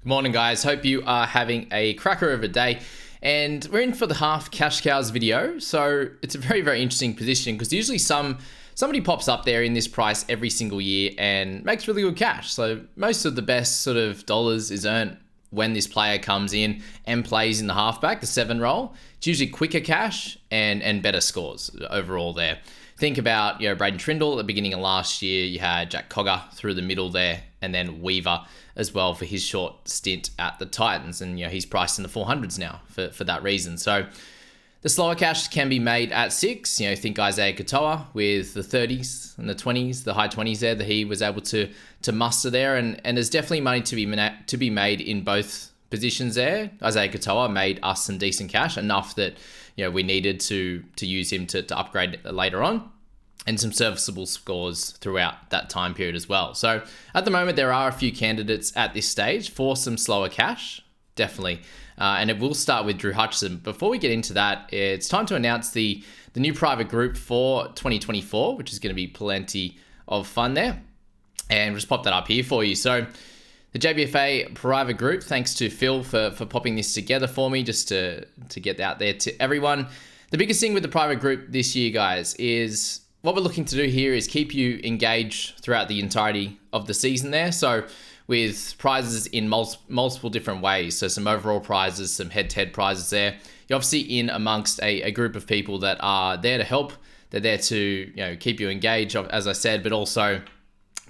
Good morning, guys. Hope you are having a cracker of a day. And we're in for the half cash cows video. So it's a very, very interesting position because usually somebody pops up there in this price every single year and makes really good cash. So most of the best sort of dollars is earned when this player comes in and plays in the halfback, the 7 role. It's usually quicker cash and better scores overall there. Think about, Braden Trindle at the beginning of last year. You had Jack Cogger through the middle there, and then Weaver as well for his short stint at the Titans. And, he's priced in the 400s now for that reason. So the slower cash can be made at 6. Think Isaiah Katoa with the 30s and the 20s, the high 20s there that he was able to muster there. And there's definitely money to be made in both positions there. Isaiah Katoa made us some decent cash, enough that we needed to use him to upgrade later on, and some serviceable scores throughout that time period as well. So at the moment, there are a few candidates at this stage for some slower cash, definitely. And it will start with Drew Hudson. Before we get into that, it's time to announce the new private group for 2024, which is going to be plenty of fun there. And we'll just pop that up here for you. So the JBFA private group, thanks to Phil for popping this together for me, just to get out there to everyone. The biggest thing with the private group this year, guys, is what we're looking to do here is keep you engaged throughout the entirety of the season there. So with prizes in multiple different ways. So some overall prizes, some head-to-head prizes there. You're obviously in amongst a group of people that are there to help. They're there to keep you engaged, as I said, but also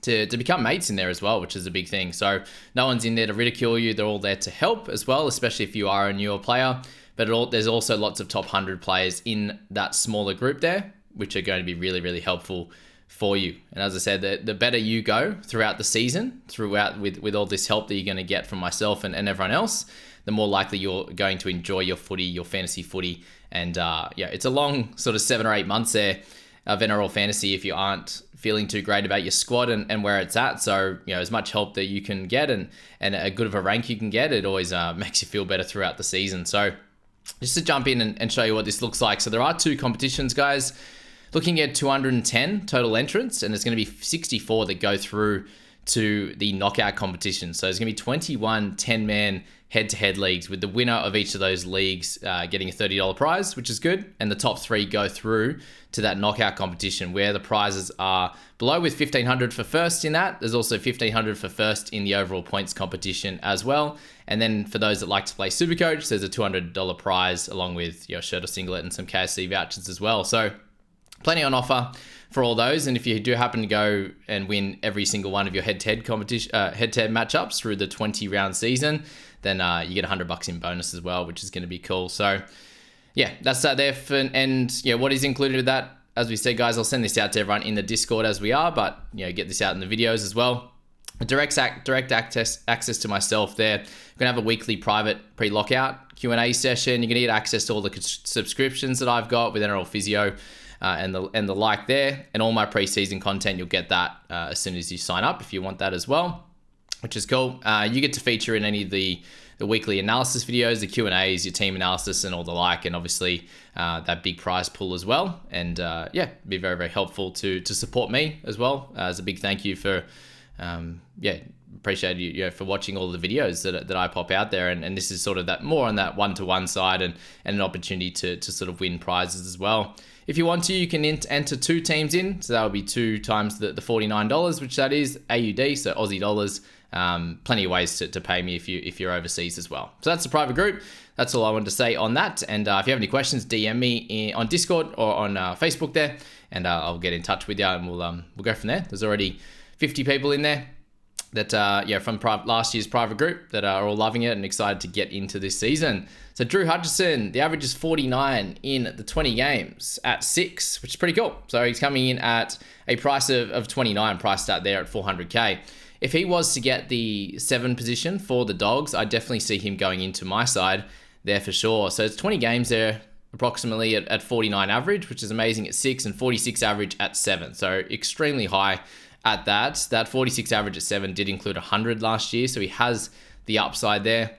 to become mates in there as well, which is a big thing. So no one's in there to ridicule you. They're all there to help as well, especially if you are a newer player. But there's also lots of top 100 players in that smaller group there, which are going to be really, really helpful for you. And as I said, the better you go throughout the season, with all this help that you're going to get from myself and everyone else, the more likely you're going to enjoy your footy, your fantasy footy. And it's a long sort of 7 or 8 months there of NRL Fantasy if you aren't feeling too great about your squad and where it's at. So, as much help that you can get and a good of a rank you can get, it always makes you feel better throughout the season. So just to jump in and show you what this looks like. So there are 2 competitions, guys. Looking at 210 total entrants, and there's going to be 64 that go through to the knockout competition. So there's going to be 21 10-man head-to-head leagues, with the winner of each of those leagues getting a $30 prize, which is good. And the top 3 go through to that knockout competition, where the prizes are below, with $1,500 for first in that. There's also $1,500 for first in the overall points competition as well. And then for those that like to play Supercoach, there's a $200 prize along with your shirt or singlet and some KSC vouchers as well. So plenty on offer for all those. And if you do happen to go and win every single one of your head-to-head competition, head-to-head matchups through the 20-round season, then you get $100 in bonus as well, which is going to be cool. So yeah, that's that there. What is included with that? As we said, guys, I'll send this out to everyone in the Discord as we are, but get this out in the videos as well. Direct access to myself there. I'm going to have a weekly private pre-lockout Q&A session. You're going to get access to all the subscriptions that I've got with NRL Physio and the like there. And all my preseason content, you'll get that as soon as you sign up if you want that as well, which is cool. You get to feature in any of the weekly analysis videos, the Q&As, your team analysis and all the like, and obviously that big prize pool as well. And be very, very helpful to support me as well. As a big thank you for appreciate you for watching all the videos that I pop out there, and this is sort of that more on that one-to-one side and an opportunity to sort of win prizes as well. If you want to, you can enter 2 teams in, so that would be 2 times the $49, which that is AUD, so Aussie dollars. Plenty of ways to pay me if you're overseas as well. So that's the private group. That's all I wanted to say on that. And if you have any questions, DM me on Discord or on Facebook there, and I'll get in touch with you, and we'll go from there. There's already 50 people in there that from last year's private group that are all loving it and excited to get into this season. So Drew Hudson, the average is 49 in the 20 games at 6, which is pretty cool. So he's coming in at a price of 29, priced out there at $400K. If he was to get the 7 position for the Dogs, I definitely see him going into my side there for sure. So it's 20 games there, approximately at 49 average, which is amazing at 6, and 46 average at 7. So extremely high at that. That 46 average at 7 did include 100 last year, so he has the upside there.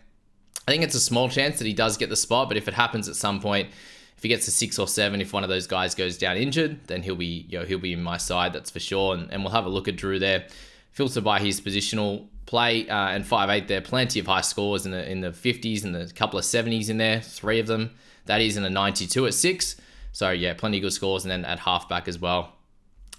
I think it's a small chance that he does get the spot, but if it happens at some point, if he gets a 6 or 7, if one of those guys goes down injured, then he'll be in my side, that's for sure. And we'll have a look at Drew there filter by his positional play, and 5'8", there are plenty of high scores in the 50s and a couple of 70s in there, 3 of them. That is in a 92 at 6. So yeah, plenty of good scores. And then at halfback as well,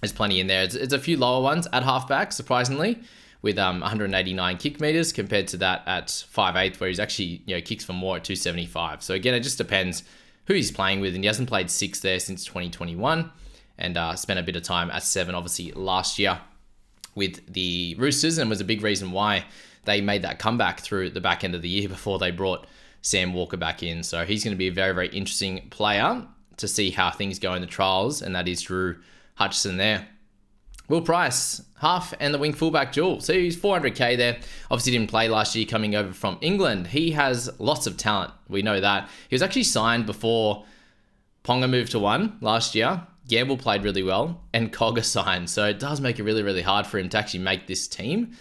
there's plenty in there. It's a few lower ones at halfback, surprisingly, with 189 kick meters compared to that at 5'8", where he's actually, kicks for more at 275. So again, it just depends who he's playing with, and he hasn't played 6 there since 2021, and spent a bit of time at 7, obviously, last year with the Roosters, and was a big reason why they made that comeback through the back end of the year before they brought Sam Walker back in. So he's going to be a very, very interesting player to see how things go in the trials, and that is Drew Hudson there. Will Price, half and the wing fullback dual. So he's 400k there. Obviously didn't play last year coming over from England. He has lots of talent. We know that. He was actually signed before Ponga moved to 1 last year. Gamble played really well, and Cogger signed. So it does make it really, really hard for him to actually make this team.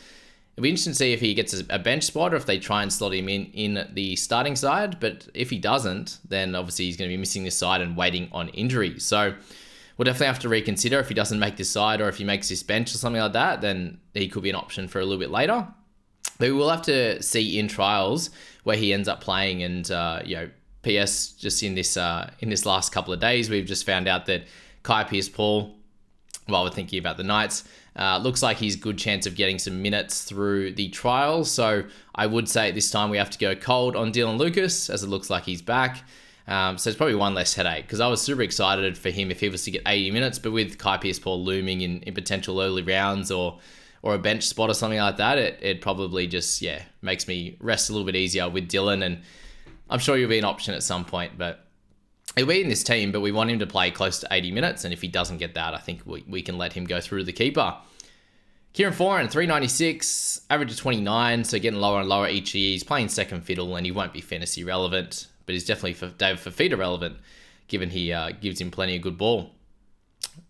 It'll be interesting to see if he gets a bench spot or if they try and slot him in the starting side. But if he doesn't, then obviously he's going to be missing this side and waiting on injury. So we'll definitely have to reconsider if he doesn't make this side, or if he makes this bench or something like that, then he could be an option for a little bit later. But we will have to see in trials where he ends up playing. And, PS, just in this last couple of days, we've just found out that Kai Pearce-Paul, while we're thinking about the Knights, looks like he's a good chance of getting some minutes through the trials. So I would say at this time we have to go cold on Dylan Lucas, as it looks like he's back. So it's probably one less headache, because I was super excited for him if he was to get 80 minutes, but with Kai Pearce-Paul looming in potential early rounds or a bench spot or something like that, it probably just, makes me rest a little bit easier with Dylan, and I'm sure he'll be an option at some point, but he'll be in this team, but we want him to play close to 80 minutes, and if he doesn't get that, I think we can let him go through the keeper. Kieran Foran, 396, average of 29, so getting lower and lower each year. He's playing second fiddle, and he won't be fantasy relevant, but he's definitely for David Fafita relevant, given he gives him plenty of good ball.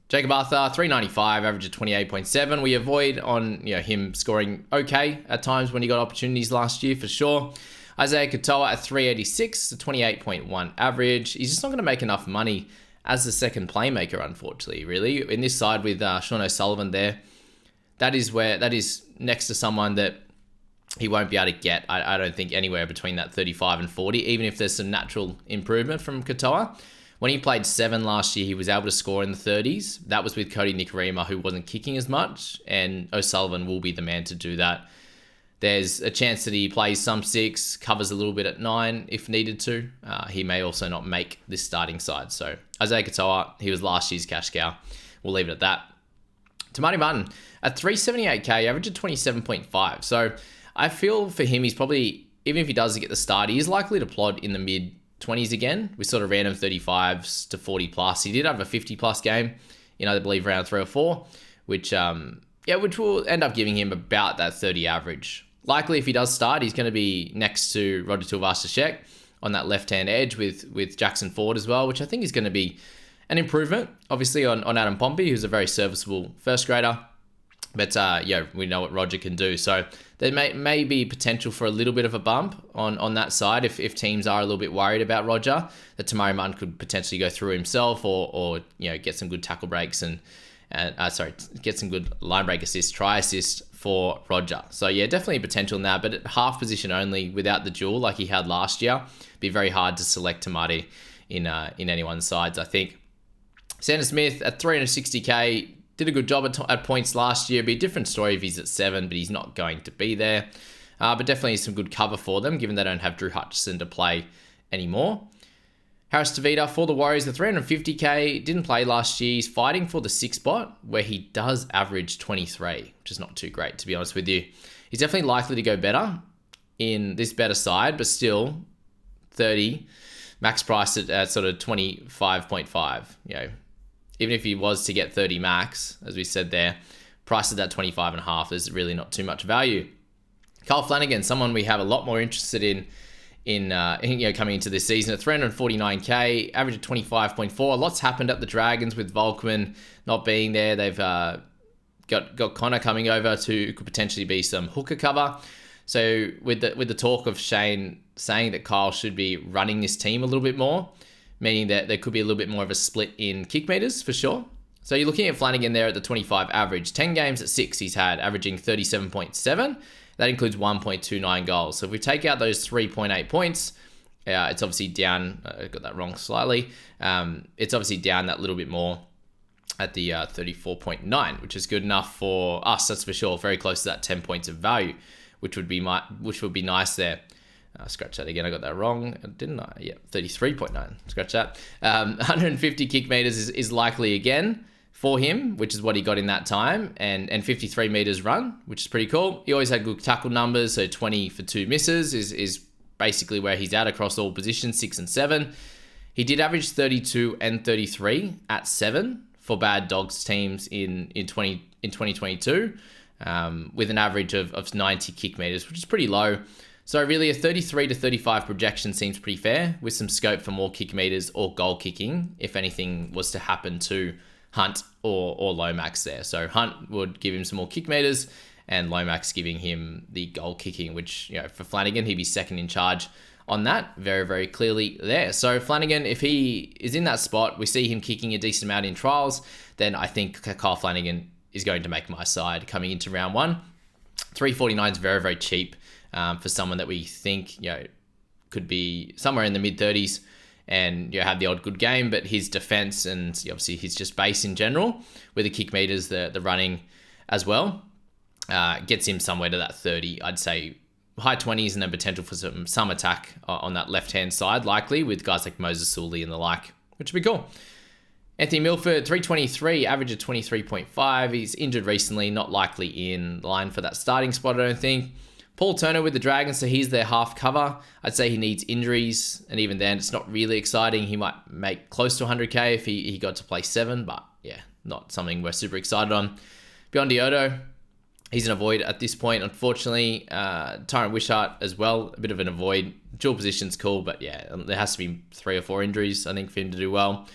Jacob Arthur, 395, average of 28.7. We avoid on him scoring okay at times when he got opportunities last year, for sure. Isaiah Katoa at 386, a 28.1 average. He's just not going to make enough money as the second playmaker, unfortunately, really. In this side with Sean O'Sullivan there, that is next to someone that he won't be able to get, I don't think, anywhere between that 35 and 40, even if there's some natural improvement from Katoa. When he played 7 last year, he was able to score in the 30s. That was with Cody Nikorima, who wasn't kicking as much, and O'Sullivan will be the man to do that. There's a chance that he plays some 6, covers a little bit at 9 if needed to. He may also not make this starting side. So Isaiah Katoa, he was last year's cash cow. We'll leave it at that. Tamati Martin at 378k, average of 27.5. So I feel for him, he's probably, even if he does get the start, he is likely to plod in the mid-20s again with sort of random 35s to 40 plus. He did have a 50 plus game I believe round 3 or 4, which will end up giving him about that 30 average. Likely, if he does start, he's going to be next to Roger Tuivasa-Sheck on that left-hand edge with Jackson Ford as well, which I think is going to be an improvement, obviously, on Adam Pompey, who's a very serviceable first grader. But, we know what Roger can do. So there may be potential for a little bit of a bump on that side if teams are a little bit worried about Roger, that Tamari Martin could potentially go through himself or get some good tackle breaks and get some good line break assist, try assist for Roger. So definitely potential in that, but at half position only without the dual like he had last year, be very hard to select Tamati in anyone's sides, I think. Sanders Smith at 360k, did a good job at points last year. Be a different story if he's at 7, but he's not going to be there. But definitely some good cover for them, given they don't have Drew Hutchison to play anymore. Harris Tavita for the Warriors, the 350k, didn't play last year. He's fighting for the 6 spot, where he does average 23, which is not too great, to be honest with you. He's definitely likely to go better in this better side, but still 30, max price at sort of 25.5. Even if he was to get 30 max, as we said there, priced at that 25.5, there's really not too much value. Carl Flanigan, someone we have a lot more interested in coming into this season at 349k, average of 25.4. Lots happened at the Dragons with Volkman not being there. They've got Connor coming over to could potentially be some hooker cover. So with the talk of Shane saying that Kyle should be running this team a little bit more, meaning that there could be a little bit more of a split in kick meters for sure. So you're looking at Flanigan there at the 25 average. 10 games at 6 he's had, averaging 37.7. That includes 1.29 goals. So if we take out those 3.8 points, it's obviously down. I got that wrong slightly. It's obviously down that little bit more at the 34.9, which is good enough for us. That's for sure. Very close to that 10 points of value, which would be nice there. Scratch that again. I got that wrong, didn't I? Yeah, 33.9. Scratch that. 150 kick meters is likely again for him, which is what he got in that time, and 53 meters run, which is pretty cool. He always had good tackle numbers, so 20 for 2 misses is basically where he's at across all positions, 6 and 7. He did average 32 and 33 at 7 for bad dogs teams in 2022, with an average of 90 kick meters, which is pretty low. So really a 33 to 35 projection seems pretty fair, with some scope for more kick meters or goal kicking if anything was to happen to Hunt or Lomax there. So Hunt would give him some more kick meters, and Lomax giving him the goal kicking, which, for Flanigan, he'd be second in charge on that, very, very clearly there. So Flanigan, if he is in that spot, we see him kicking a decent amount in trials, then I think Kyle Flanigan is going to make my side coming into round 1. 349 is very, very cheap for someone that we think, could be somewhere in the mid-30s and have the odd good game, but his defense and obviously his just base in general, with the kick meters, the running as well, gets him somewhere to that 30. I'd say high 20s, and then potential for some attack on that left-hand side, likely with guys like Moses Sully and the like, which would be cool. Anthony Milford, 323, average of 23.5. He's injured recently, not likely in line for that starting spot, I don't think. Paul Turner with the Dragons, so he's their half cover. I'd say he needs injuries, and even then, it's not really exciting. He might make close to 100k if he got to play 7, but yeah, not something we're super excited on. Beyond Diodo, he's an avoid at this point, unfortunately. Tyrant Wishart as well, a bit of an avoid. Dual position's cool, but yeah, there has to be 3 or 4 injuries, I think, for him to do well.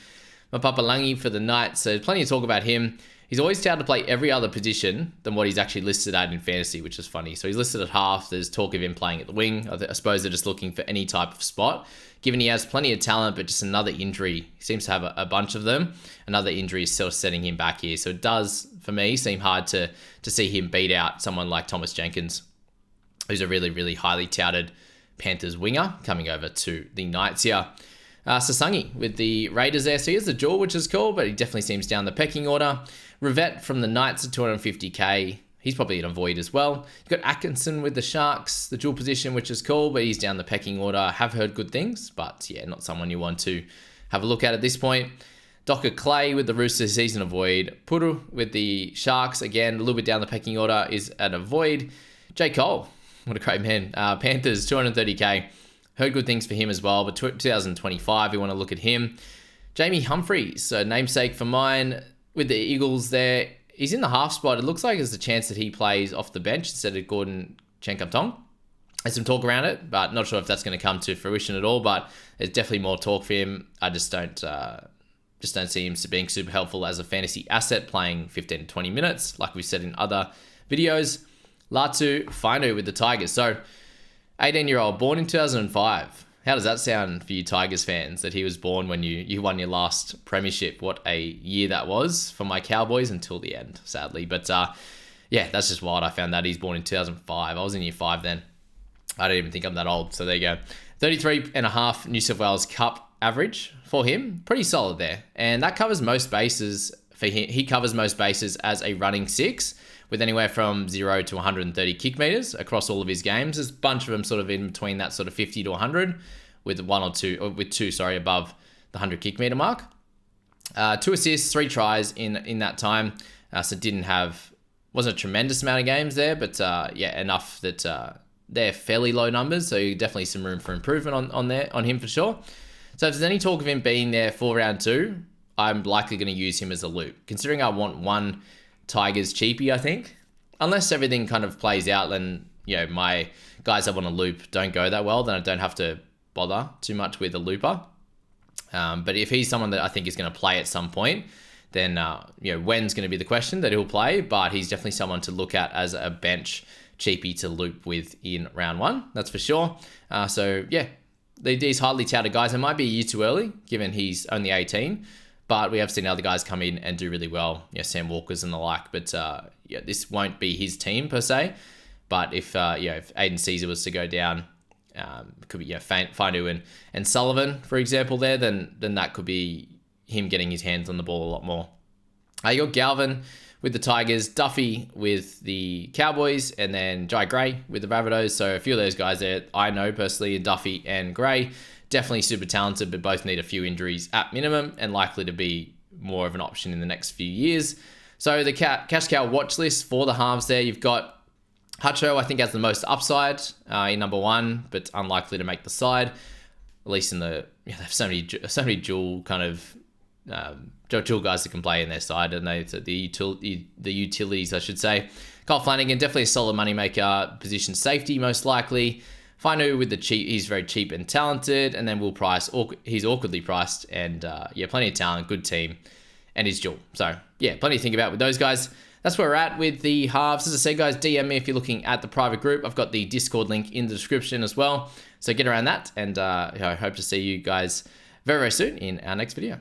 Mapapalangi for the Knights, so plenty of talk about him. He's always touted to play every other position than what he's actually listed at in fantasy, which is funny. So he's listed at half. There's talk of him playing at the wing. I suppose they're just looking for any type of spot, given he has plenty of talent, but just another injury. He seems to have a bunch of them. Another injury is still setting him back here. So it does, for me, seem hard to see him beat out someone like Thomas Jenkins, who's a really, really highly touted Panthers winger coming over to the Knights here. Sasangi with the Raiders there. So he has the jaw, which is cool, but he definitely seems down the pecking order. Rivette from the Knights at 250k. He's probably an avoid as well. You've got Atkinson with the Sharks, the dual position, which is cool, but he's down the pecking order. Have heard good things, but yeah, not someone you want to have a look at this point. Docker Clay with the Roosters, he's an avoid. Puru with the Sharks, again, a little bit down the pecking order, is an avoid. J. Cole, what a great man. Panthers, 230k. Heard good things for him as well, but 2025, you want to look at him. Jamie Humphries, namesake for mine, with the Eagles there. He's in the half spot. It looks like there's a chance that he plays off the bench instead of Gordon Chenkaptong. There's some talk around it, but not sure if that's going to come to fruition at all, but there's definitely more talk for him. I just don't see him being super helpful as a fantasy asset, playing 15 to 20 minutes, like we've said in other videos. Latu Fainu with the Tigers. So 18-year-old, born in 2005. How does that sound for you Tigers fans, that he was born when you won your last premiership? What a year that was for my Cowboys until the end, sadly. But yeah, that's just wild. I found that he's born in 2005. I was in year 5 then. I don't even think I'm that old. So there you go. 33.5 New South Wales Cup average for him. Pretty solid there. And that covers most bases for him. He covers most bases as a running 6, with anywhere from 0 to 130 kick meters across all of his games. There's a bunch of them sort of in between that sort of 50 to 100, with two above the 100 kick meter mark. 2 assists, 3 tries in that time. So wasn't a tremendous amount of games there, but yeah, enough that they're fairly low numbers. So definitely some room for improvement on him for sure. So if there's any talk of him being there for round 2, I'm likely going to use him as a loop, considering I want one Tigers cheapie, I think. Unless everything kind of plays out, then my guys I want to loop don't go that well, then I don't have to bother too much with a looper. But if he's someone that I think is going to play at some point, then when's going to be the question that he'll play, but he's definitely someone to look at as a bench cheapie to loop with in round 1, that's for sure. So yeah, these highly touted guys, it might be a year too early given he's only 18, but we have seen other guys come in and do really well. Sam Walker's and the like. But this won't be his team per se. But if if Aiden Caesar was to go down, it could be Fainu and Sullivan, for example, there, then that could be him getting his hands on the ball a lot more. You got Galvin with the Tigers, Duffy with the Cowboys, and then Jai Gray with the Rabbitohs. So a few of those guys there I know personally, Duffy and Gray, definitely super talented, but both need a few injuries at minimum and likely to be more of an option in the next few years. So the cash cow watch list for the halves there, you've got Hutcho, I think, has the most upside in number 1, but unlikely to make the side. At least in they have so many dual kind of dual guys that can play in their side, and the utilities, I should say. Kyle Flanigan, definitely a solid moneymaker, position safety most likely. Fainu with the cheap, he's very cheap and talented, and then Will Price, he's awkwardly priced, and plenty of talent, good team, and he's dual. So plenty to think about with those guys. That's where we're at with the halves. As I said, guys, DM me if you're looking at the private group. I've got the Discord link in the description as well. So get around that, and I hope to see you guys very, very soon in our next video.